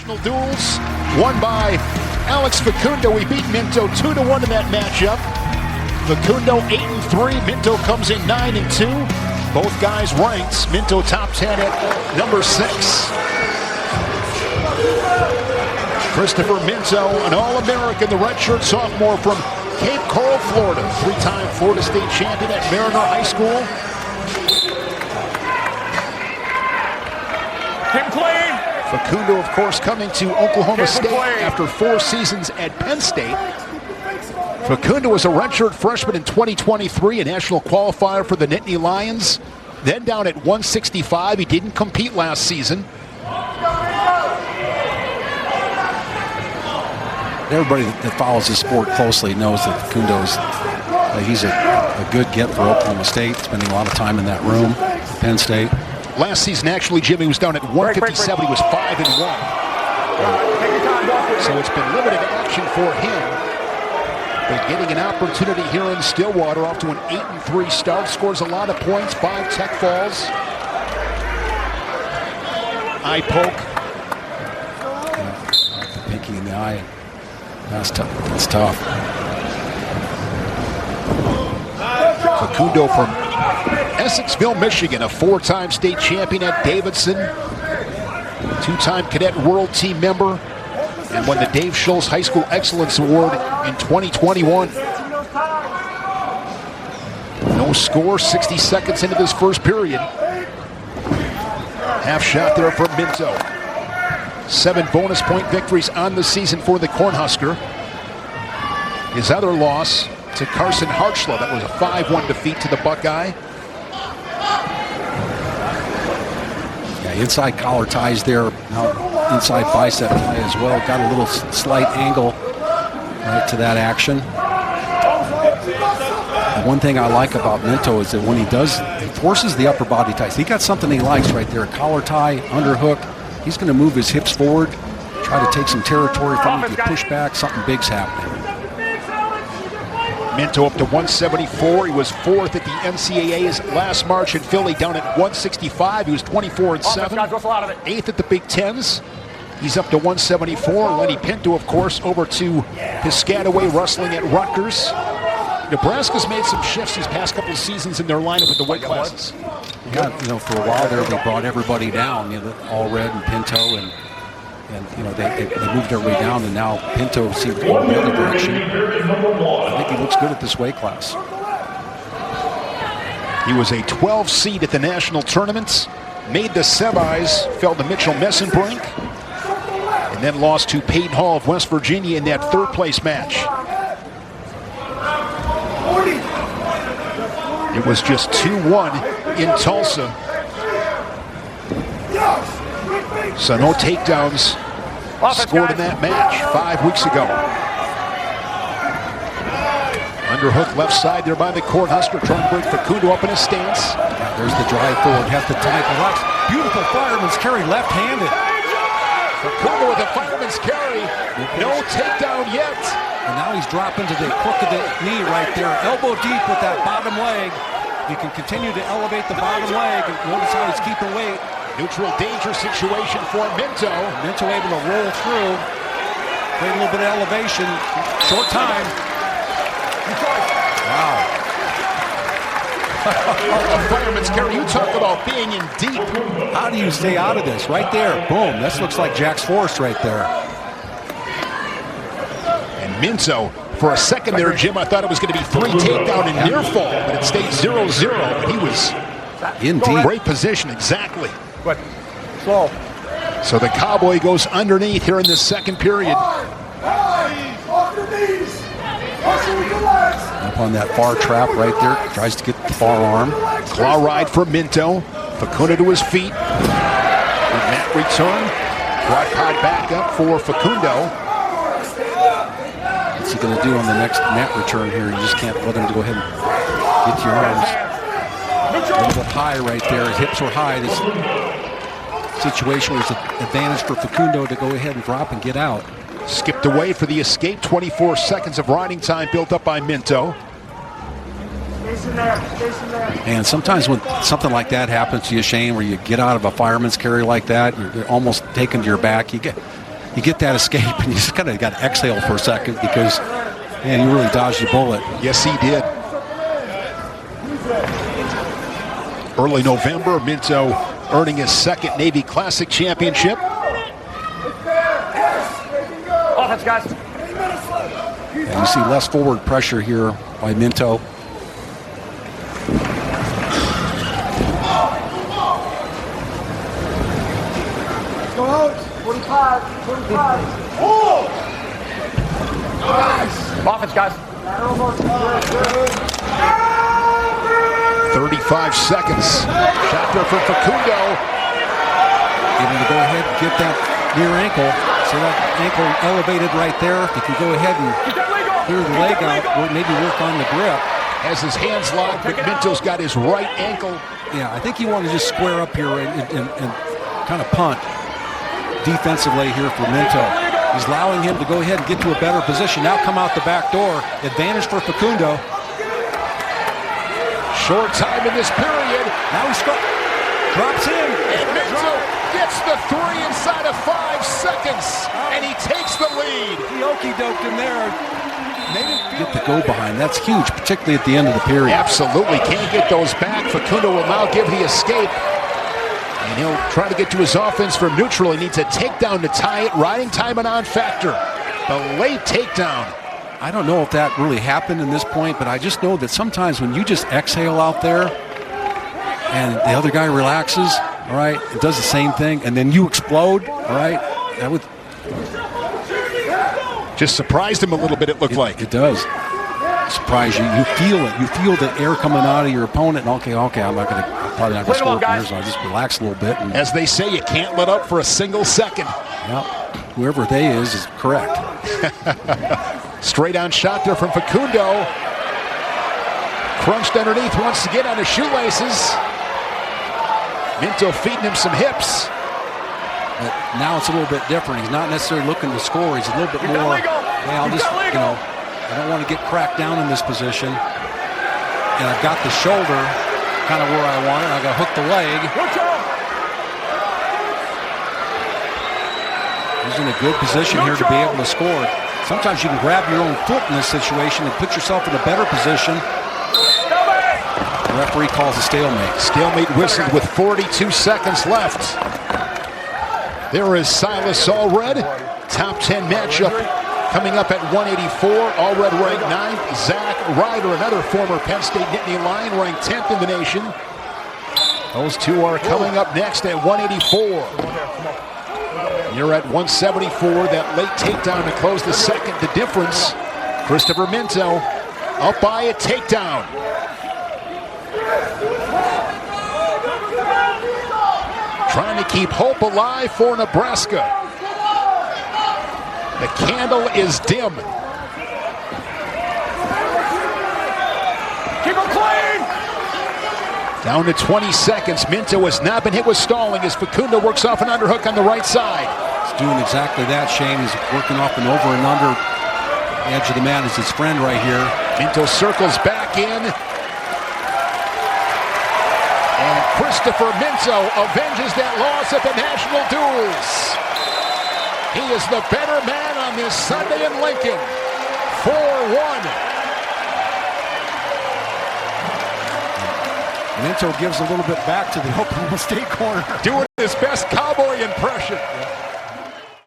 National duels won by Alex Facundo. He beat Minto 2-1 in that matchup. Facundo 8-3. Minto comes in 9-2. Both guys ranked. Minto top 10 at number 6. Christopher Minto, an All-American, the redshirt sophomore from Cape Coral, Florida. 3-time Florida State champion at Mariner High School. Facundo, of course, coming to Oklahoma State after 4 seasons at Penn State. Facundo was a redshirt freshman in 2023, a national qualifier for the Nittany Lions. Then down at 165, he didn't compete last season. Everybody that follows this sport closely knows that Facundo's he's a good get for Oklahoma State, spending a lot of time in that room at Penn State. Last season, actually, Jimmy was down at 157. He was 5-1. So it's been limited action for him. But getting an opportunity here in Stillwater, off to an 8-3 start. Scores a lot of points, 5 tech falls. Eye poke. The pinky in the eye. That's tough. That's tough. Facundo from Essexville, Michigan, a 4-time state champion at Davidson, 2-time cadet world team member, and won the Dave Schultz High School Excellence Award in 2021. No score, 60 seconds into this first period. Half shot there from Minto. 7 bonus point victories on the season for the Cornhusker. His other loss to Carson Hartzler, that was a 5-1 defeat to the Buckeye. Yeah, inside collar ties there, now inside bicep tie as well. Got a little slight angle right to that action. And one thing I like about Minto is that when he forces the upper body ties. He got something he likes right there, a collar tie, underhook. He's going to move his hips forward, try to take some territory from him. If you push back, something big's happening. Minto up to 174. He was 4th at the NCAA's last March in Philly, down at 165. He was 24-7. 8th at the Big Tens. He's up to 174. Lenny Pinto, of course, over to Piscataway, wrestling at Rutgers. Nebraska's made some shifts these past couple of seasons in their lineup with the weight classes. Yeah, for a while there, they brought everybody down. Allred and Pinto, and they moved everybody down, and now Pinto seems to go in the other direction. I think he looks good at this weight class. He was a 12 seed at the national tournaments, made the semis, fell to Mitchell Messenbrink, and then lost to Peyton Hall of West Virginia in that 3rd place match. It was just 2-1 in Tulsa. So no takedowns scored in that match 5 weeks ago. Underhook left side there by the Cornhusker, trying to break Facundo up in his stance. There's the drive forward, have to tie the beautiful fireman's carry, left-handed. Facundo with a fireman's carry. No takedown yet. And now he's dropping to the crook of the knee right there, elbow deep with that bottom leg. He can continue to elevate the bottom leg, and notice how he's keeping weight. Neutral danger situation for Minto. Minto able to roll through, create a little bit of elevation, short time. Wow. A fireman's carry. You talk about being in deep. How do you stay out of this? Right there, boom. This looks like Jack's Force right there. And Minto, for a second there, Jim, I thought it was going to be 3 takedown and near fall, but it stayed 0-0. But he was in deep. Great position, exactly. But slow. So the Cowboy goes underneath here in the second period. Up on that far trap right there, tries to get the far arm. Claw ride for Minto. Facundo to his feet. Good mat return. Quad pod back up for Facundo. What's he going to do on the next mat return here? You just can't let him to go ahead and get to your arms. A little bit high right there. His hips were high. This situation was an advantage for Facundo to go ahead and drop and get out. Skipped away for the escape. 24 seconds of riding time built up by Minto. And sometimes when something like that happens to you, Shane, where you get out of a fireman's carry like that, you're almost taken to your back. you get that escape, and you just kind of got to exhale for a second because, man, you really dodged the bullet. Yes, he did. Early November, Minto earning his second Navy Classic championship. Offense, guys. And you see less forward pressure here by Minto. Go out. 45. Oh! Nice. Offense, guys. 35 seconds. Shot there from Facundo. Able to go ahead and get that near ankle. So that ankle elevated right there. If you can go ahead and clear the leg out, or maybe work on the grip. Has his hands locked, but Minto's got his right ankle. Yeah, I think you want to just square up here and kind of punt defensively here for Minto. He's allowing him to go ahead and get to a better position. Now come out the back door. Advantage for Facundo. Short time in this period. Now he drops in. And Minto gets the 3 inside of 5 seconds. And he takes the lead. He okey-doked him there. Get the go behind. That's huge, particularly at the end of the period. Absolutely. Can't get those back. Facundo will now give the escape. And he'll try to get to his offense from neutral. He needs a takedown to tie it. Riding time and on factor. The late takedown. I don't know if that really happened in this point, but I just know that sometimes when you just exhale out there and the other guy relaxes, all right, it does the same thing, and then you explode, all right, that would... Just surprised him a little bit, it looked like. It does. Surprise you. You feel it. You feel the air coming out of your opponent, and okay, I'm not going to, probably not going to score from here, so I just relax a little bit. And, as they say, you can't let up for a single second. Well, whoever they is correct. Straight on shot there from Facundo. Crunched underneath, wants to get on his shoelaces. Minto feeding him some hips. But now it's a little bit different. He's not necessarily looking to score. He's a little bit more, hey, I'll just, I don't want to get cracked down in this position. And I've got the shoulder kind of where I want it. I got to hook the leg. He's in a good position here to be able to score. Sometimes you can grab your own foot in this situation and put yourself in a better position. The referee calls a stalemate. Stalemate whistled with 42 seconds left. There is Silas Allred. Top 10 matchup coming up at 184. Allred ranked 9th. Zach Ryder, another former Penn State Nittany Lion, ranked 10th in the nation. Those two are coming up next at 184. You're at 174. That late takedown to close the second. The difference, Christopher Minto up by a takedown. Trying to keep hope alive for Nebraska. The candle is dim. Keep him clean! Down to 20 seconds. Minto has not been hit with stalling as Facundo works off an underhook on the right side. He's doing exactly that, Shane. He's working off an over and under. The edge of the mat is his friend right here. Minto circles back in. And Christopher Minto avenges that loss at the national duels. He is the better man on this Sunday in Lincoln. 4-1. Minto gives a little bit back to the Oklahoma State corner. Doing his best cowboy impression.